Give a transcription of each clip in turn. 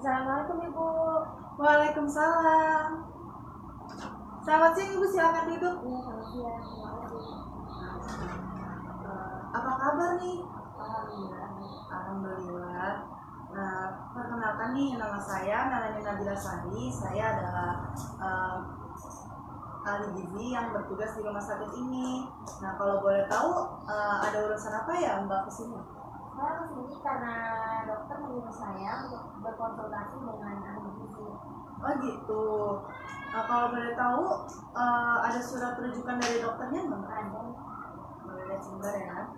Assalamualaikum Ibu. Waalaikumsalam. Selamat siang Ibu, silakan duduk. Iya, selamat siang. Terima kasih. Apa kabar nih? Alhamdulillah. Alhamdulillah. Nah, perkenalkan nih, nama saya Melani Nabila Sari. Saya adalah ahli gizi yang bertugas di rumah sakit ini. Nah, kalau boleh tahu ada urusan apa ya Mbak kesini? Saya kesini karena dokter menyuruh saya untuk berkonsultasi dengan ahli gizi. Oh gitu. Kalau boleh tahu ada surat rujukan dari dokternya nggak? Ada. Boleh lihat sebentar ya.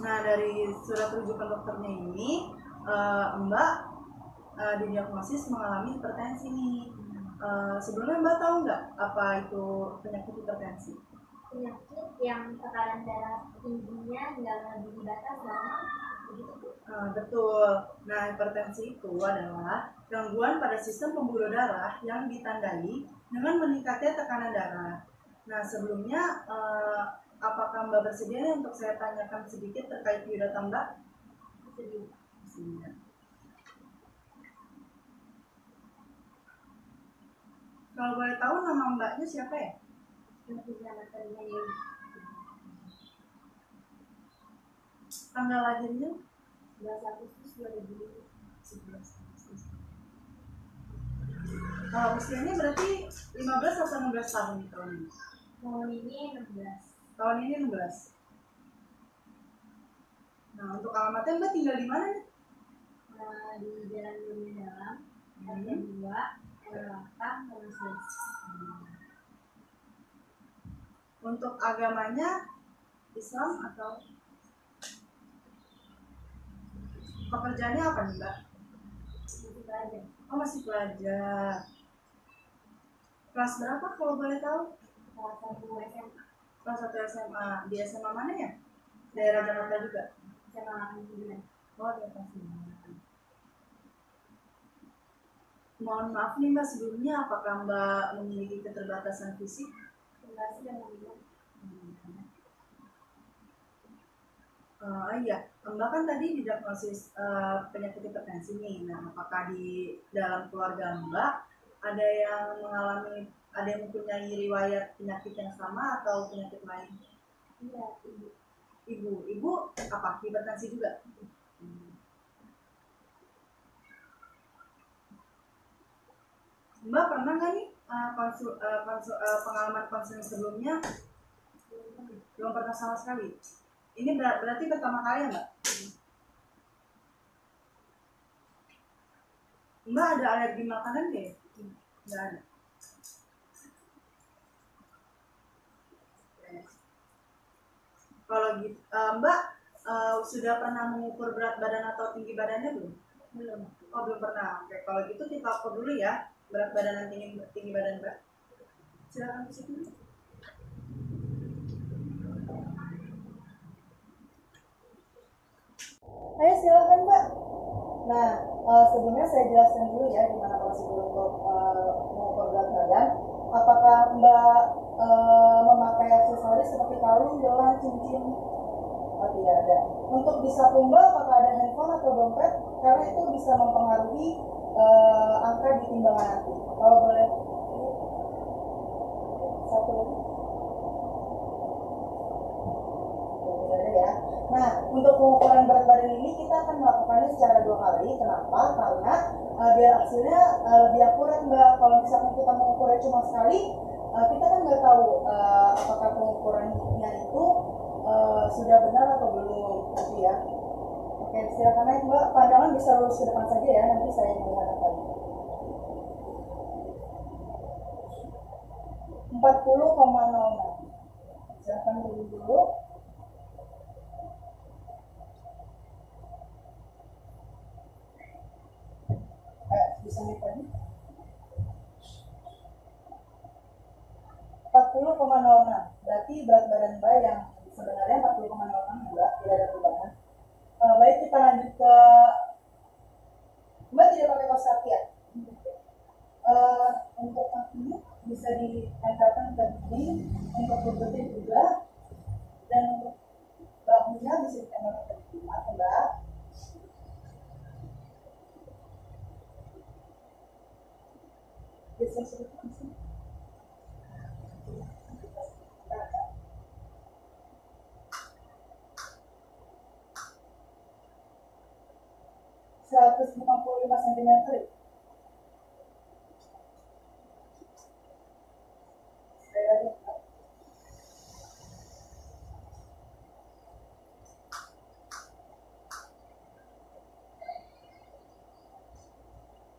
Nah, dari surat rujukan dokternya ini, Mbak didiagnosis mengalami hipertensi nih. Sebelumnya Mbak tahu nggak apa itu penyakit hipertensi? Penyakit yang tekanan darah tingginya hingga melebihi batas normal, begitu Bu? Betul. Nah, hipertensi itu adalah gangguan pada sistem pembuluh darah yang ditandai dengan meningkatnya tekanan darah. Nah, sebelumnya apakah Mbak bersedia nih untuk saya tanyakan sedikit terkait biodata Mbak? Bersedia. Kalau boleh tahu nama Mbaknya siapa ya? Tanggal lahirnya? 11 Agustus 2011. Kalau usianya berarti 15 atau 16 tahun di tahun ini? Tahun ini 16. Tahun ini 16. Nah, untuk alamatnya Mbak tinggal di mana nih? Di Jalan Dunia Dalam, RT 2, Langkah, Masjid. Untuk agamanya Islam atau pekerjaannya apa nih Mbak? Masih belajar. Oh, masih pelajar. Kelas berapa kalau boleh tahu? Kelas 1 SMA. Kelas 1 SMA. Di SMA mana ya? Daerah Jakarta juga? SMA 89. Oh, di atas ini. Mohon maaf nih Mbak, sebelumnya apakah Mbak memiliki keterbatasan fisik? Generasi dan minum. Iya, Mbak kan tadi didiagnosis penyakit hipertensi nih. Nah, apakah di dalam keluarga Mbak ada yang mempunyai riwayat penyakit yang sama atau penyakit lain? Iya, Ibu apa? Hipertensi juga? Mbak pernah nggak nih pengalaman konseling sebelumnya? Belum pernah sama sekali. Ini berarti pertama kali ya Mbak? Mbak ada alergi makanan deh? Nggak ada. Kalau gitu, Mbak sudah pernah mengukur berat badan atau tinggi badannya belum? belum. Oh, belum pernah. Oke, kalau gitu kita ukur dulu ya berat badan dan tinggi badan Mbak. Silakan ke situ. Ayo silakan Mbak. Nah, sebelumnya saya jelaskan dulu ya gimana prosedur untuk mengukur berat badan. Apakah Mbak memakai aksesoris seperti kalung, gelang, cincin? Oh, tidak ada. Untuk di saku Mbak, apakah ada handphone atau dompet? Karena itu bisa mempengaruhi angka di timbangan nanti. Kalau boleh satu lagi. Tidak ada ya. Nah, untuk pengukuran berat badan ini kita akan melakukannya secara 2 kali. Kenapa? Karena biar hasilnya lebih akurat Mbak. Kalau misalkan kita mengukurnya cuma sekali, kita kan nggak tahu apakah pengukurannya itu sudah benar atau belum gitu ya. Oke, silakan naik Mbak. Pandangan bisa lurus ke depan saja ya. Nanti saya yang melihat lagi. 40,06. Silakan dulu. Bisa naik lagi. 40,06. Berarti berat badan Mbak yang sebenarnya 40,06 juga, tidak ada perubahan. Baik, kita lanjut ke Mbak tidak pakai kaos kaki ya? Untuk kakinya bisa ditempelkan ke dinding, untuk lututnya juga, dan untuk bahunya bisa ditempelkan ke dinding. Mbak. sini. 155 cm. Sekali lagi.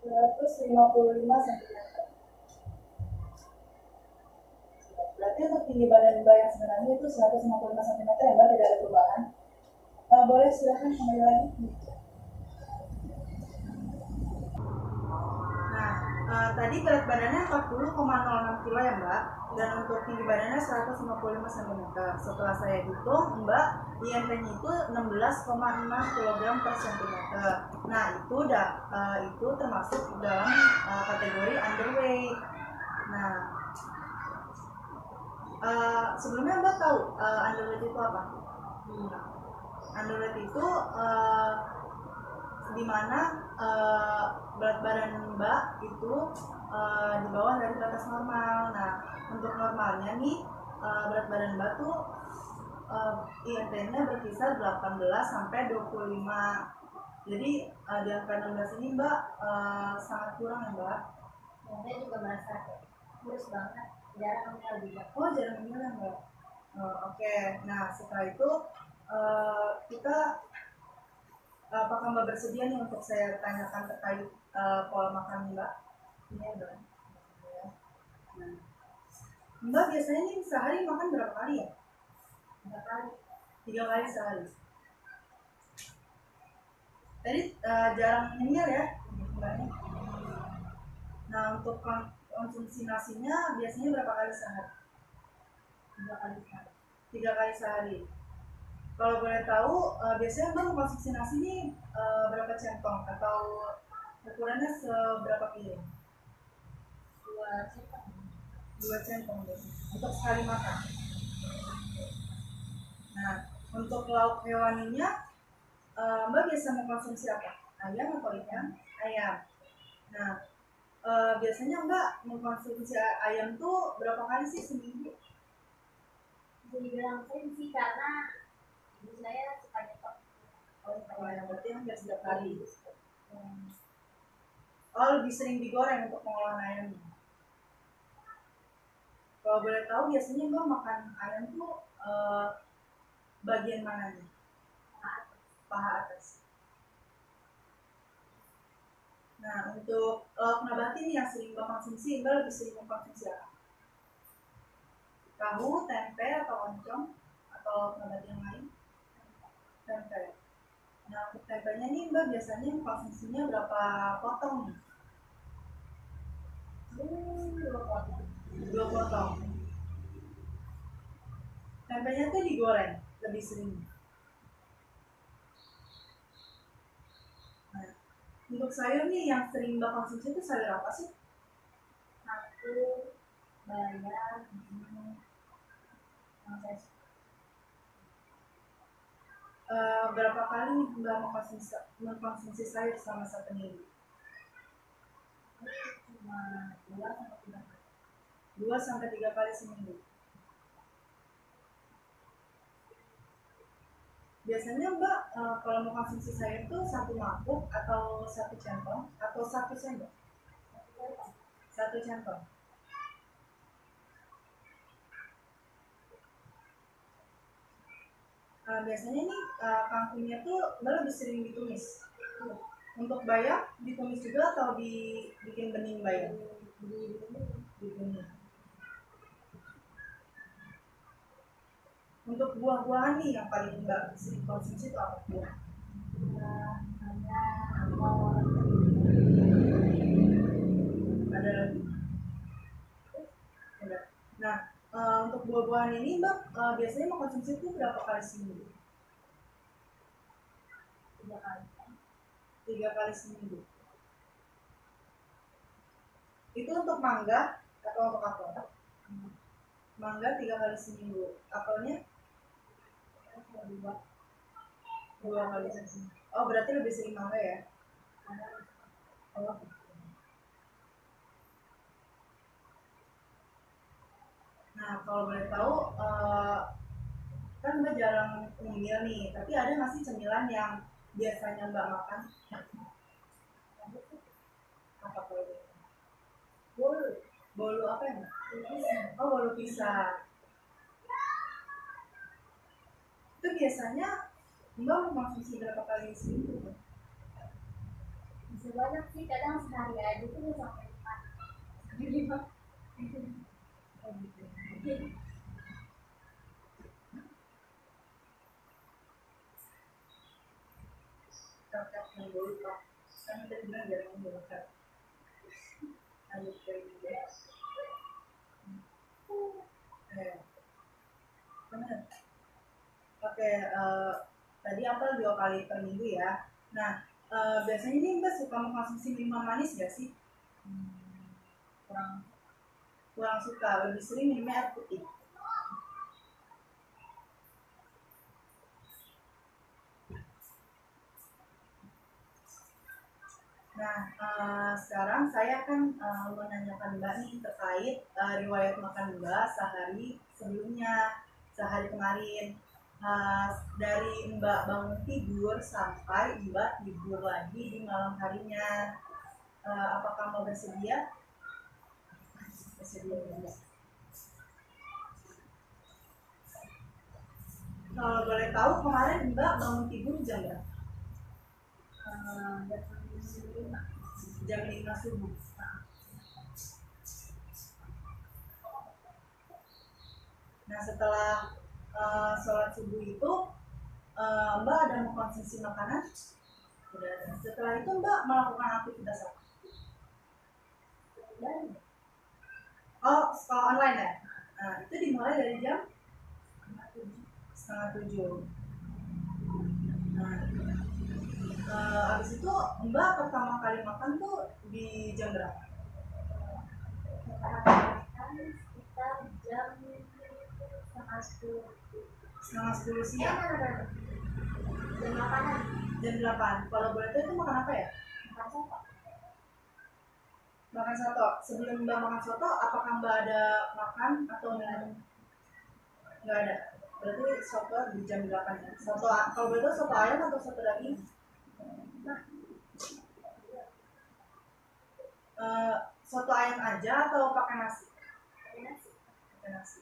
155 cm. Berarti untuk tinggi badan Mbak yang sebenarnya itu 155 cm ya Mbak, tidak ada perubahan. Boleh silakan kembali lagi. Nah, tadi berat badannya 40,06 kilo ya Mbak, dan untuk tinggi badannya 155 cm. Setelah saya hitung Mbak, IMP-nya itu 16,6 kg per cm. Nah itu termasuk dalam kategori underweight. Nah, sebelumnya Mbak tahu underweight itu apa? Underweight itu di mana berat badan Mbak itu di bawah dari batas normal. Nah, untuk normalnya nih berat badan Mbak tuh IMT-nya berkisar 18 sampai 25. Jadi di angka 16 ini Mbak sangat kurang ya Mbak. Saya juga merasa kurus banget, jarang hamil juga. Oh, jarang hamil ya Mbak. Oke. Nah, setelah itu kita apakah Mbak bersedia nih untuk saya tanyakan terkait pola makan Mbak? Iya Mbak. Nah, Mbak biasanya nih sehari makan berapa kali ya? 3 kali. 3 kali sehari. Tadi jarang nyemil ya Mbaknya. Nah, untuk konsumsi nasinya biasanya berapa kali sehari? 3 kali sehari. 3 kali sehari. Kalau boleh tahu, biasanya Mbak mengkonsumsi nasi ini berapa centong atau ukurannya seberapa piring? 2 centong. 2 centong untuk sekali makan. Nah, untuk lauk hewaninya, Mbak biasa mengkonsumsi apa? Ayam atau ikan? Ayam. Nah, biasanya Mbak mengkonsumsi ayam tuh berapa kali sih seminggu? Dibilang sering sih karena ibu saya suka nyetok. Berarti hampir setiap kali. Oh, lebih sering digoreng untuk pengolahan ayamnya. Kalau boleh tahu biasanya Mbak makan ayam tuh bagian mana nih? Paha atas. Nah, untuk lauk nabati nih yang sering Mbak konsumsi, Mbak lebih sering mengkonsumsi apa? Tahu, tempe, atau oncom, atau lauk nabati yang lain? Tempe. Nah, untuk tempenya nih Mbak biasanya konsumsinya berapa potong nih? 2 potong. 2 potong. Tempenya tuh digoreng lebih sering. Nah, untuk sayur nih yang sering Mbak konsumsi itu sayur apa sih? Satu, bayam, berapa kali nih Mbak mengkonsumsi sayur selama 1 minggu? cuma 2 sampai 3 kali. 2 sampai 3 kali seminggu. Biasanya Mbak kalau mau konsumsi sayur itu 1 mangkuk atau 1 centong atau 1 sendok? 1 centong. Biasanya nih kangkungnya tuh Mbak lebih sering ditumis. Untuk bayam ditumis juga atau dibikin bening bayam? Dibening. Untuk buah-buahan nih yang paling Mbak sering konsumsi itu apa? Ada lagi? Udah. Nah, untuk buah-buahan ini Mbak biasanya mengkonsumsi itu berapa kali seminggu? 3 kali. 3 kali seminggu. Itu untuk mangga atau untuk apel? Mangga 3 kali seminggu. Apelnya? 2 kali seminggu. Oh, berarti lebih sering mangga ya? Oh. Nah, kalau boleh tahu, kan Mbak jarang ngemil nih, tapi ada nggak sih cemilan yang biasanya Mbak makan? Apa kalau gitu? Bolu. Bolu apa ya Mbak? Pisang. Oh, bolu pisang. Itu biasanya Mbak mengkonsumsi berapa kali seminggu? Bisa banyak sih, kadang sehari aja tuh sampai 4 sampai 5. Oh, gitu. Kakak yang bolu Pak. Kan tadi bilang jarang bolu Kak. Lanjut ke ini ya. Benar. Oke, tadi apa 2 kali per minggu ya. Nah, biasanya nih Mbak suka mengkonsumsi minuman manis gak sih? Kurang kurang suka, lebih sering minumnya air putih. Nah, sekarang saya akan menanyakan Mbak nih terkait riwayat makan Mbak sehari kemarin. Dari Mbak bangun tidur sampai Mbak tidur lagi di malam harinya. Apakah Mbak bersedia? Bersedia. Kalau boleh tahu kemarin Mbak bangun tidur jam berapa? Jam 5 subuh. Nah, setelah sholat subuh itu Mbak ada mengkonsumsi makanan? Sudah ada. Setelah itu Mbak melakukan aktivitas apa? Oh, sekolah online ya? Nah, itu dimulai dari jam 6:30. Nah, habis itu Mbak pertama kali makan tuh di jam berapa? Sekitar jam setengah 10. Setengah 10 siang? Jam 8-an. Jam 8. Kalau boleh tahu itu makan apa ya? Makan soto. Makan soto. Sebelum Mbak makan soto, apakah Mbak ada makan atau minum? Nggak ada. Berarti soto di jam 8 ya. Soto, kalau boleh tahu soto ayam atau soto daging? Soto ayam aja atau pakai nasi? Pakai nasi.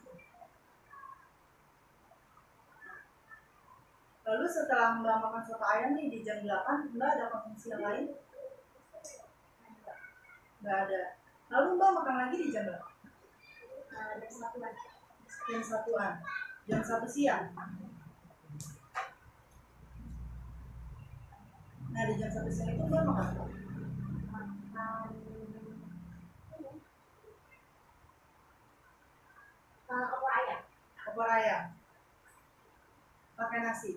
Lalu setelah Mbak makan soto ayam nih di jam 8, Mbak ada konsumsi yang lain? Nggak ada. Lalu Mbak makan lagi di jam berapa? Jam 1-an. Jam 1-an. Jam 1 siang. Nah, di jam 1 siang itu Mbak makan apa? Opor ayam. Opor ayam. Pakai nasi.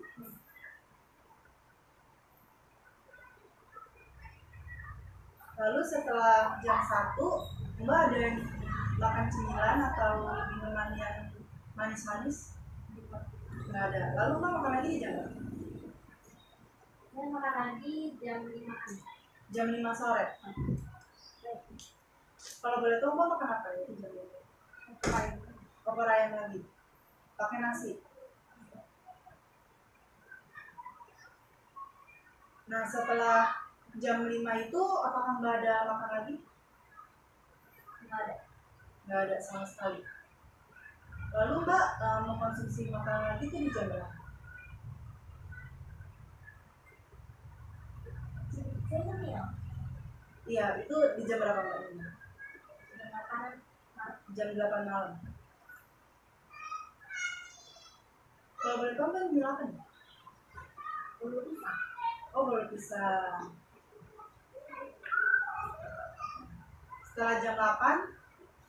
Lalu setelah jam 1, Mbak ada yang makan cemilan atau minuman yang manis-manis? Nggak ada. Lalu Mbak makan lagi di jam berapa? Saya makan lagi jam 5. Jam 5 sore. Kalau boleh tahu Mbak makan apa ya di jam 5? Opor ayam lagi. Pakai nasi. Nah, setelah jam 5 itu apakah Mbak ada makan lagi? Nggak ada. Nggak ada sama sekali. Lalu Mbak mengkonsumsi makanan lagi itu di jam berapa? Saya nyemil. Iya, itu di jam berapa Mbak? Jam 8 malam. Kalau boleh tahu Mbak nyemil apa nih? Bolu pisang. Oh, bolu pisang. Setelah jam 8,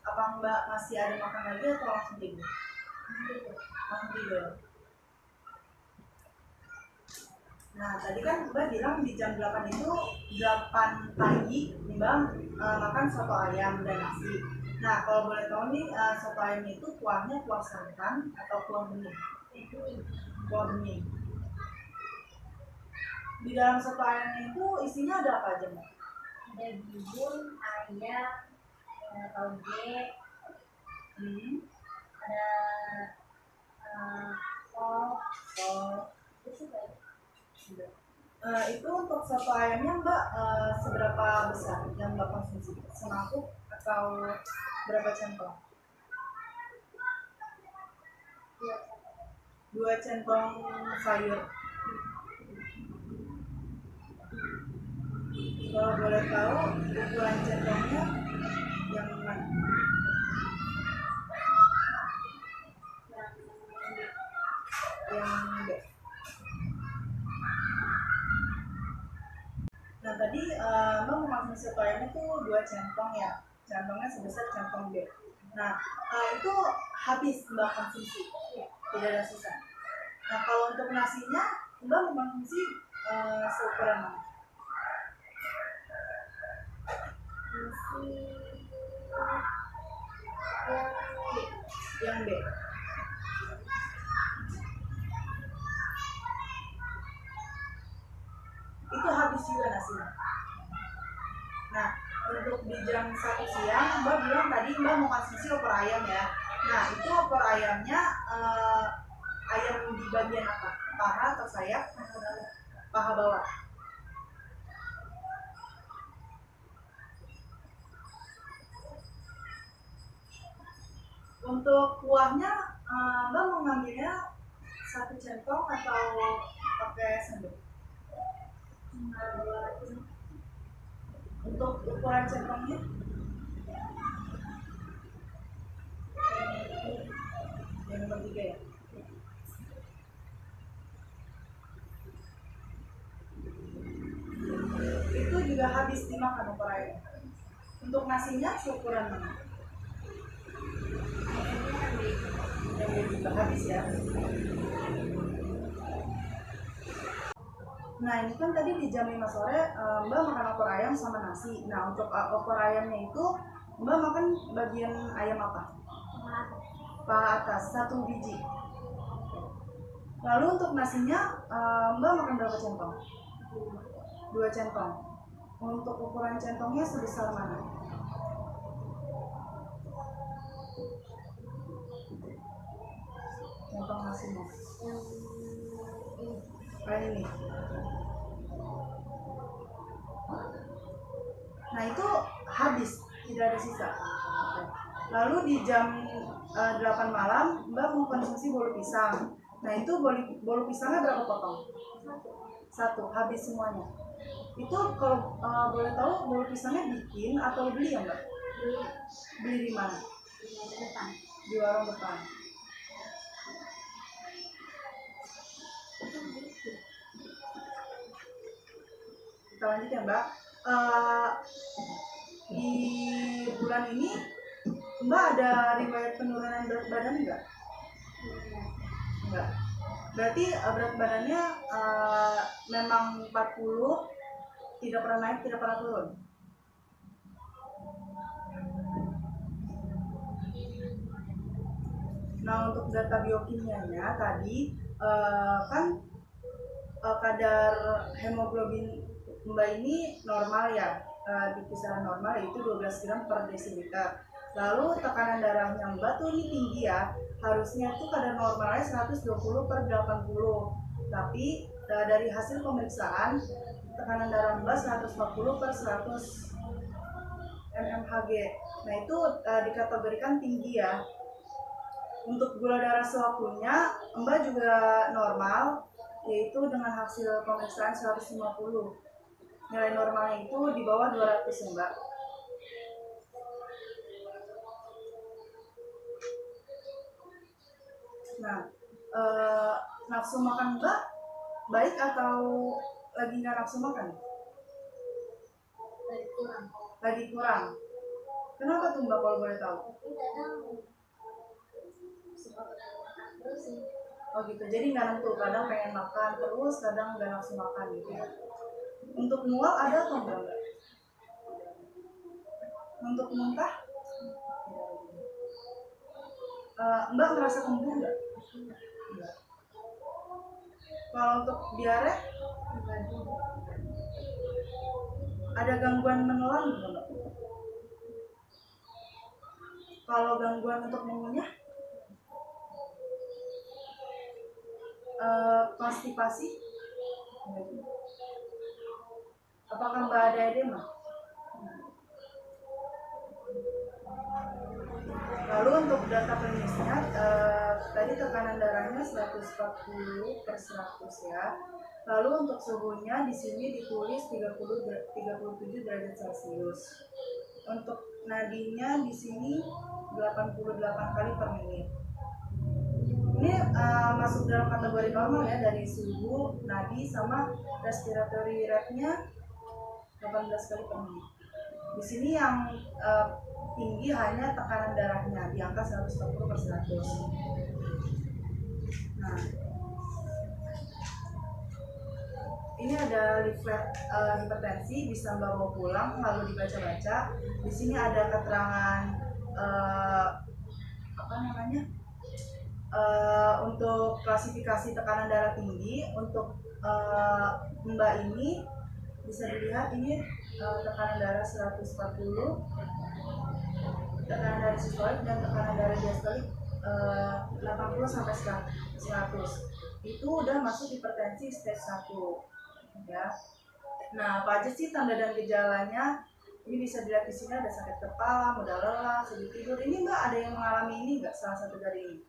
apa Mbak masih ada makan lagi atau langsung tidur? Langsung tidur. Nah, tadi kan Mbak bilang di jam 8 itu 8 pagi Mbak makan soto ayam dan nasi. Nah, kalau boleh tahu nih soto ayam itu kuahnya kuah santan atau kuah bening? Kuah bening. Di dalam soto ayamnya itu isinya ada apa aja Mbak? Ada bihun, ayam, toge, ada kol, terus juga Itu untuk soto ayamnya Mbak seberapa besar yang Mbak konsumsi? Semangkuk atau berapa centong? dua 2 centong sayur. Kalau boleh tahu ukuran centongnya yang mana? Yang gede. Nah tadi Mbak mengkonsumsi soto ayamnya tuh 2 centong ya, centongnya sebesar centong B. Nah itu habis Mbak konsumsi, tidak ada sisa. Nah kalau untuk nasinya Mbak mengkonsumsi seukuran mana? nasi Yang B. Itu habis juga nasinya. Nah, untuk di jam 1 siang, Mbak bilang tadi Mbak mau konsumsi opor ayam ya. Nah, itu opor ayamnya ayam di bagian apa? Paha atau sayap? Paha bawah. Untuk kuahnya, Mbak mau ngambilnya 1 centong atau pakai sendok? Untuk ukuran centongnya? Yang nomor 3 ya? Itu juga habis dimakan opor ayam. Untuk nasinya seukuran mana? Yang juga habis ya. Nah ini kan tadi di jam 5 sore Mbak makan opor ayam sama nasi. Nah untuk opor ayamnya itu Mbak makan bagian ayam apa? Paha atas, 1 biji. Lalu untuk nasinya Mbak makan berapa centong? 2 centong. Untuk ukuran centongnya sebesar mana? Centong nasinya. Kayak ini. Nah itu habis, tidak ada sisa. Lalu di jam 8 malam Mbak mau konsumsi bolu pisang. Nah itu bolu pisangnya berapa potong? 1, habis semuanya. Itu kalau boleh tahu bolu pisangnya bikin atau beli ya Mbak? Beli di mana? Di warung depan. Kita lanjut ya Mbak. Di bulan ini Mbak ada riwayat penurunan berat badan enggak? Enggak. Berarti berat badannya memang 40, tidak pernah naik, tidak pernah turun. Nah untuk data biokimianya tadi kan kadar hemoglobin Mbak ini normal ya, di kisaran normal yaitu 12 gram per desiliter. Lalu tekanan darahnya Mbak tuh ini tinggi ya, harusnya tuh kadar normalnya 120 per 80. Tapi dari hasil pemeriksaan tekanan darah Mbak 140 per 100 mmHg. Nah itu dikategorikan tinggi ya. Untuk gula darah sewaktunya Mbak juga normal, yaitu dengan hasil pemeriksaan 150. Nilai normalnya itu di bawah 200 ya Mbak. Nah, nafsu makan Mbak baik atau lagi nggak nafsu makan? Lagi kurang. Kenapa tuh Mbak kalau boleh tahu? Oh gitu, jadi nggak nentu, kadang pengen makan terus, kadang nggak nafsu makan gitu ya. Untuk mual ada atau enggak? Untuk muntah? Mbak merasa kembung nggak? Enggak. Kalau untuk diare? Ada gangguan menelan nggak Mbak? Kalau gangguan untuk mengunyah? konstipasi? Apakah Mbak ada edema? Lalu untuk data klinisnya, tadi tekanan darahnya 140/100 ya. Lalu untuk suhunya di sini ditulis 37 derajat Celcius. Untuk nadinya di sini 88 kali per menit. Ini masuk dalam kategori normal ya, dari suhu, nadi, sama respiratory rate-nya 18 kali per menit. Di sini yang tinggi hanya tekanan darahnya di angka 140/100. Nah, ini ada leaflet hipertensi, bisa bawa pulang lalu dibaca-baca. Di sini ada keterangan untuk klasifikasi tekanan darah tinggi. Untuk Mbak ini bisa dilihat ini tekanan darah 140, tekanan darah sistolik dan tekanan darah diastolik 80/100. Itu udah masuk hipertensi stage 1 ya. Nah, apa aja sih tanda dan gejalanya? Ini bisa dilihat di sini, ada sakit kepala, mudah lelah, sulit tidur. Ini Mbak ada yang mengalami ini nggak, salah satu dari ini?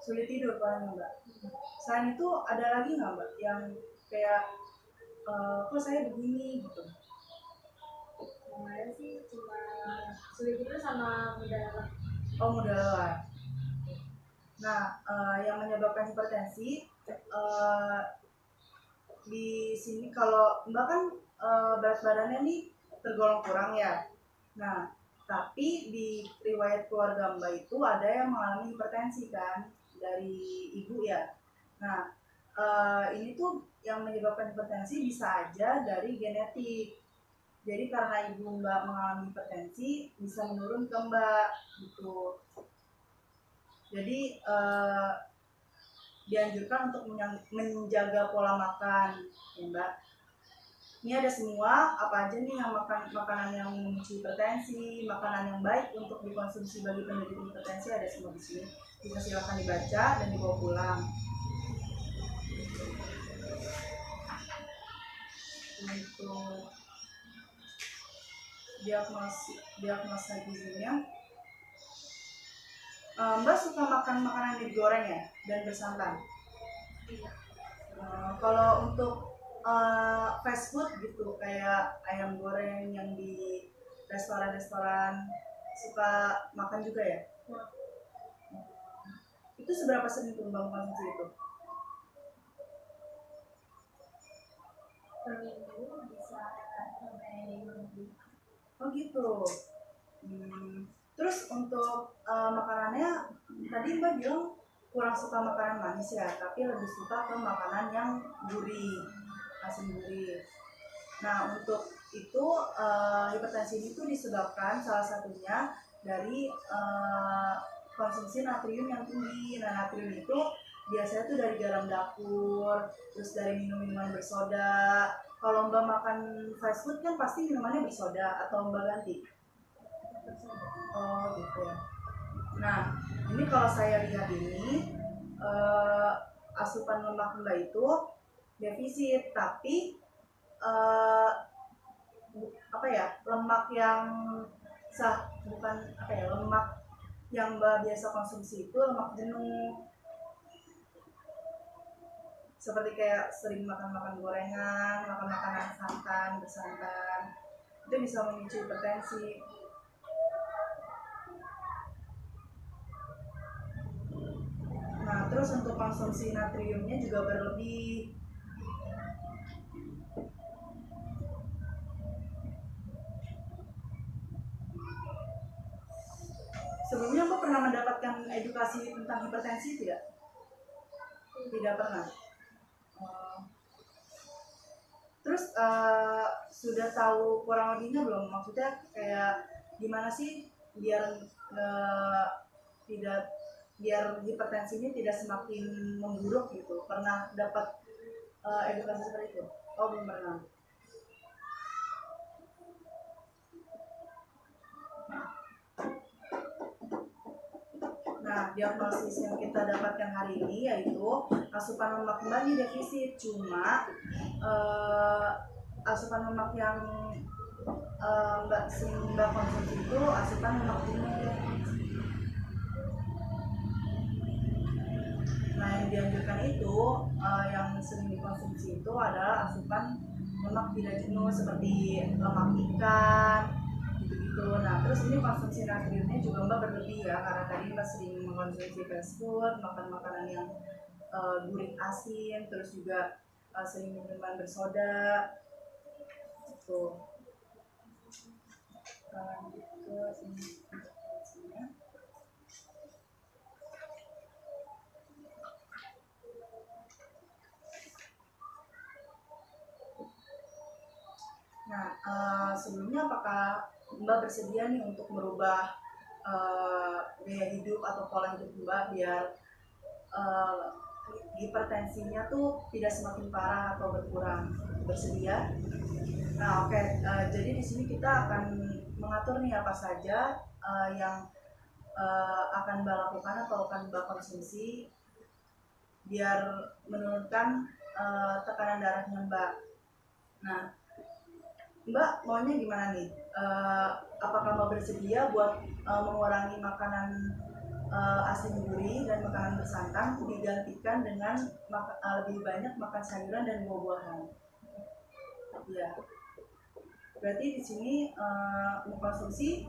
Sulit tidur paling Mbak. Selain itu ada lagi nggak Mbak yang kayak kok saya begini gitu? Kemarin sih cuma sulit tidur sama mudah lelah. Oh, mudah lelah. Nah, yang menyebabkan hipertensi di sini kalau Mbak kan berat badannya nih tergolong kurang ya. Nah, tapi di riwayat keluarga Mbak itu ada yang mengalami hipertensi kan dari ibu ya. Nah, ini tuh yang menyebabkan hipertensi bisa aja dari genetik. Jadi karena ibu Mbak mengalami hipertensi bisa menurun ke Mbak gitu. Jadi dianjurkan untuk menjaga pola makan ya Mbak. Ini ada semua apa aja nih yang makanan yang memicu hipertensi, makanan yang baik untuk dikonsumsi bagi penderita hipertensi, ada semua di sini. Bisa silakan dibaca dan dibawa pulang. Untuk diagnosa gizinya, Mbak suka makan makanan yang digoreng ya dan bersantan? Kalau untuk fast food gitu kayak ayam goreng yang di restoran-restoran suka makan juga ya? Itu seberapa sering tuh Mbak konsumsi itu? Per minggu bisa sampai 5 minggu. Oh gitu. Terus untuk makanannya tadi Mbak bilang kurang suka makanan manis ya, tapi lebih suka ke makanan yang gurih, asin gurih. Nah, untuk itu hipertensi ini tuh disebabkan salah satunya dari konsumsi natrium yang tinggi. Nah, natrium itu biasanya tuh dari garam dapur, terus dari minum-minuman bersoda. Kalau Mbak makan fast food kan pasti minumannya bersoda, atau Mbak ganti? Oh gitu ya. Nah, ini kalau saya lihat ini asupan lemak Mbak itu defisit, tapi lemak yang lemak yang Mbak biasa konsumsi itu lemak jenuh, seperti kayak sering makan gorengan, makan makanan santan, bersantan, itu bisa memicu hipertensi. Nah, terus untuk konsumsi natriumnya juga berlebih. Sebelumnya Mbak pernah mendapatkan edukasi tentang hipertensi tidak? Tidak pernah. Terus sudah tahu kurang lebihnya belum? Maksudnya kayak gimana sih biar hipertensi ini tidak semakin memburuk gitu? Pernah dapat edukasi seperti itu? Oh, belum pernah. Nah, diagnosis yang kita dapatkan hari ini yaitu asupan lemak Mbak ini defisit, cuma asupan lemak yang Mbak konsumsi itu asupan lemak jenuh. Nah, yang dianjurkan itu yang sering dikonsumsi itu adalah asupan lemak tidak jenuh seperti lemak ikan gitu-gitu. Nah, terus ini konsumsi natriumnya juga Mbak berlebih ya, karena tadi Mbak sering mengkonsumsi fast food, makan makanan yang gurih asin, terus juga sering minuman bersoda gitu. Ke sini. Nah, sebelumnya apakah Mbak bersedia nih untuk merubah gaya hidup atau pola hidup Mbak biar hipertensinya tuh tidak semakin parah atau berkurang? Bersedia? Nah, oke. Jadi di sini kita akan mengatur nih apa saja yang akan Mbak lakukan atau akan Mbak konsumsi biar menurunkan tekanan darahnya Mbak. Nah, Mbak maunya gimana nih? Apakah Mbak bersedia buat mengurangi makanan asin gurih dan makanan bersantan digantikan dengan lebih banyak makan sayuran dan buah-buahan? Ya. Berarti di sini mengkonsumsi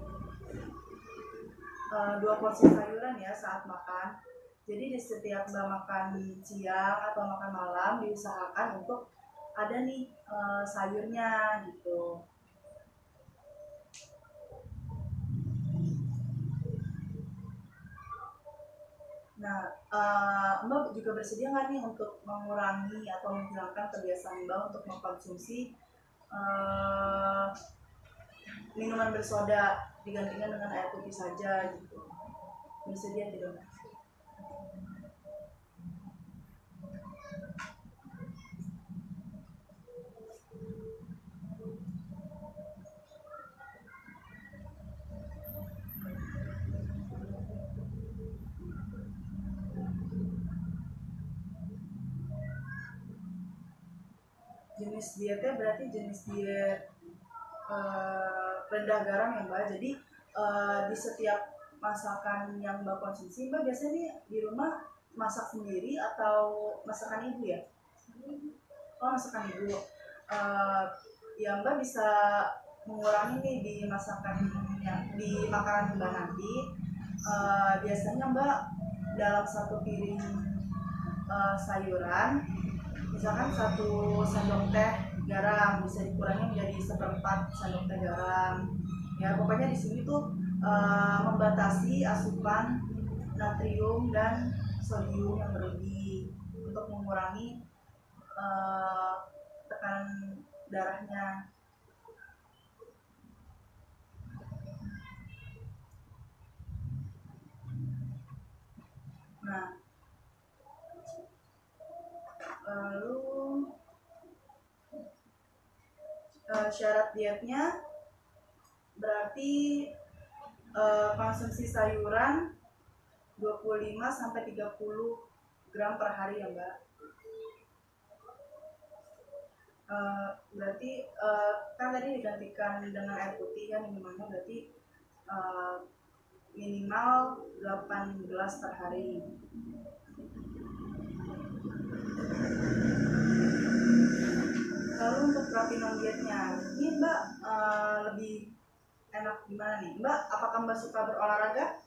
2 porsi sayuran ya saat makan. Jadi di setiap Mbak makan siang atau makan malam diusahakan untuk ada nih sayurnya gitu. Nah, Mbak juga bersedia nggak nih untuk mengurangi atau menghilangkan kebiasaan Mbak untuk mengkonsumsi minuman bersoda digantikan dengan air putih saja gitu? Bersedia tidak? Jenis dietnya berarti jenis diet rendah garam ya Mbak. Jadi di setiap masakan yang Mbak konsumsi, Mbak biasanya nih di rumah masak sendiri atau masakan ibu ya? Oh, masakan ibu. Ya Mbak bisa mengurangi nih di masakan yang di makanan Mbak nanti. Biasanya Mbak dalam 1 piring sayuran, misalkan 1 sendok teh garam bisa dikurangi menjadi 1/4 sendok teh garam. Ya pokoknya di sini tuh membatasi asupan natrium dan sodium yang berlebih untuk mengurangi tekanan darahnya. Nah, lalu syarat dietnya berarti konsumsi sayuran 25-30 gram per hari ya Mbak. Berarti kan tadi digantikan dengan air putih ya minumannya, berarti minimal 8 gelas per hari. Lalu untuk protein dietnya, ini Mbak lebih enak gimana nih? Mbak, apakah Mbak suka berolahraga?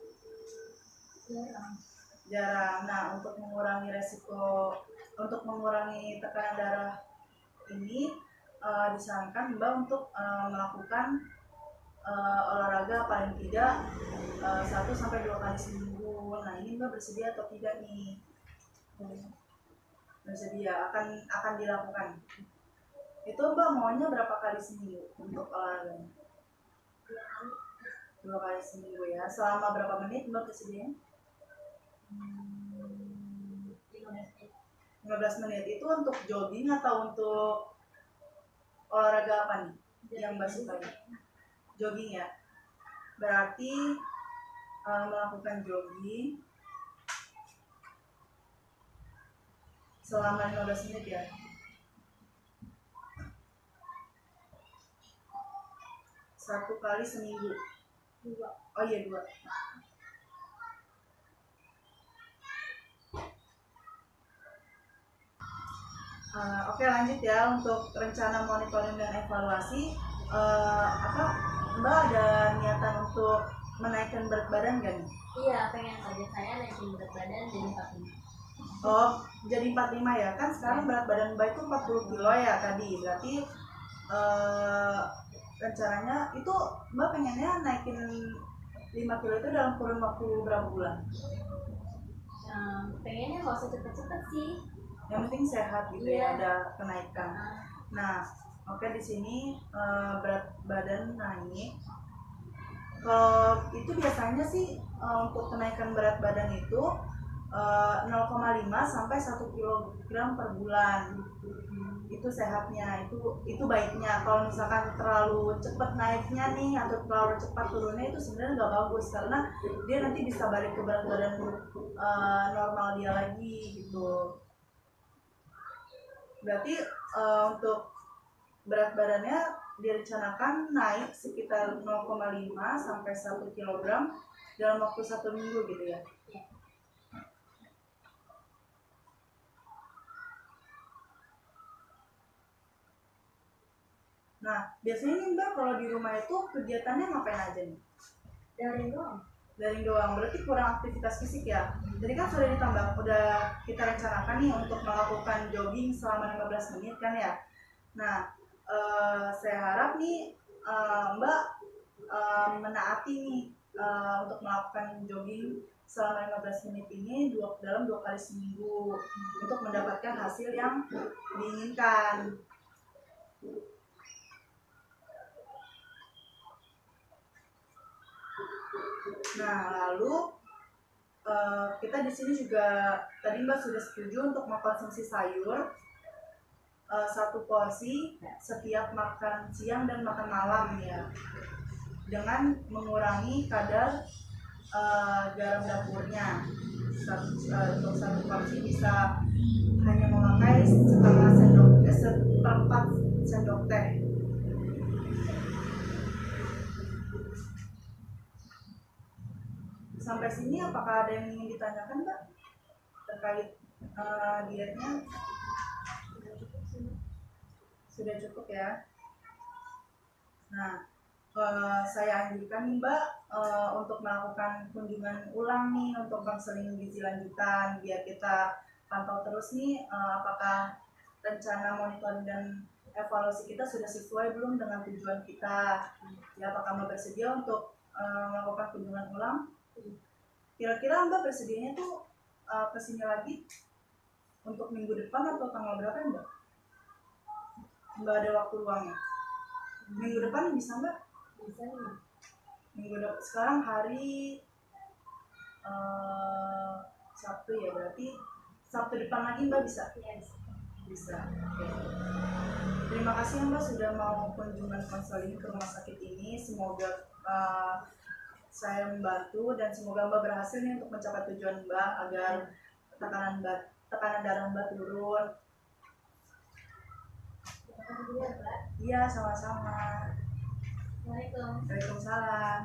Jarang. Nah, untuk mengurangi resiko, untuk mengurangi tekanan darah ini disarankan Mbak untuk melakukan olahraga paling tidak 1-2 kali seminggu. Nah, ini Mbak bersedia atau tidak nih? Bersedia, akan dilakukan. Itu Mbak maunya berapa kali seminggu untuk olahraga? 2 kali seminggu ya. Selama berapa menit Mbak bersedia? 15 menit. Itu untuk jogging atau untuk olahraga apa nih yang Mbak suka? Jogging ya. Berarti melakukan jogging selama 15 menit ya. Satu kali seminggu. 2. Oh iya 2. Oke, lanjut ya untuk rencana monitoring dan evaluasi. Mbak ada niatan untuk menaikkan berat badan kan? Iya, pengen target saya naikin berat badan jadi 45. Oh, jadi 45 ya? Kan sekarang berat badan Mbak itu 40 kilo ya tadi. Berarti rencananya itu Mbak pengennya naikin 5 kilo itu dalam kurun waktu berapa bulan? Pengennya nggak usah cepet-cepet sih. Yang penting sehat gitu ya, ada kenaikan. Nah, oke, di sini berat badan naik. Kalau itu biasanya sih untuk kenaikan berat badan itu 0,5 sampai 1 kilogram per bulan. Itu sehatnya, itu baiknya. Kalau misalkan terlalu cepat naiknya nih atau terlalu cepat turunnya itu sebenarnya nggak bagus, karena dia nanti bisa balik ke berat badan normal dia lagi gitu. Berarti untuk berat badannya direncanakan naik sekitar 0,5 sampai 1 kilogram dalam waktu 1 minggu gitu ya. Nah, biasanya nih Mbak kalau di rumah itu kegiatannya ngapain aja nih? Daring doang. Daring doang, berarti kurang aktivitas fisik ya. Jadi kan udah kita rencanakan nih untuk melakukan jogging selama 15 menit kan ya. Nah, saya harap nih Mbak menaati nih untuk melakukan jogging selama 15 menit ini dalam 2 kali seminggu untuk mendapatkan hasil yang diinginkan. Nah, lalu kita di sini juga tadi Mbak sudah setuju untuk mengkonsumsi sayur 1 porsi setiap makan siang dan makan malam ya, dengan mengurangi kadar garam dapurnya. Untuk 1 porsi bisa hanya memakai seperempat sendok teh. Sampai sini apakah ada yang ingin ditanyakan Mbak terkait dietnya? Sudah cukup ya. Nah, saya anjurkan nih Mbak untuk melakukan kunjungan ulang nih untuk konseling gizi lanjutan, biar kita pantau terus nih apakah rencana monitoring dan evaluasi kita sudah sesuai belum dengan tujuan kita. Ya, apakah Mbak bersedia untuk melakukan kunjungan ulang? Kira-kira Mbak bersedianya tuh kesini lagi untuk minggu depan atau tanggal berapa Mbak? Mbak ada waktu luangnya? Minggu depan bisa Mbak? Bisa nih. Minggu depan, sekarang hari Sabtu ya, berarti Sabtu depan lagi Mbak bisa? Yes. Bisa. Okay. Terima kasih Mbak sudah mau kunjungan konseling ke rumah sakit ini. Semoga saya membantu dan semoga Mbak berhasil nih untuk mencapai tujuan Mbak agar tekanan darah Mbak turun. Terima kasih ya, Mbak. Iya, sama-sama. Assalamualaikum. Waalaikumsalam.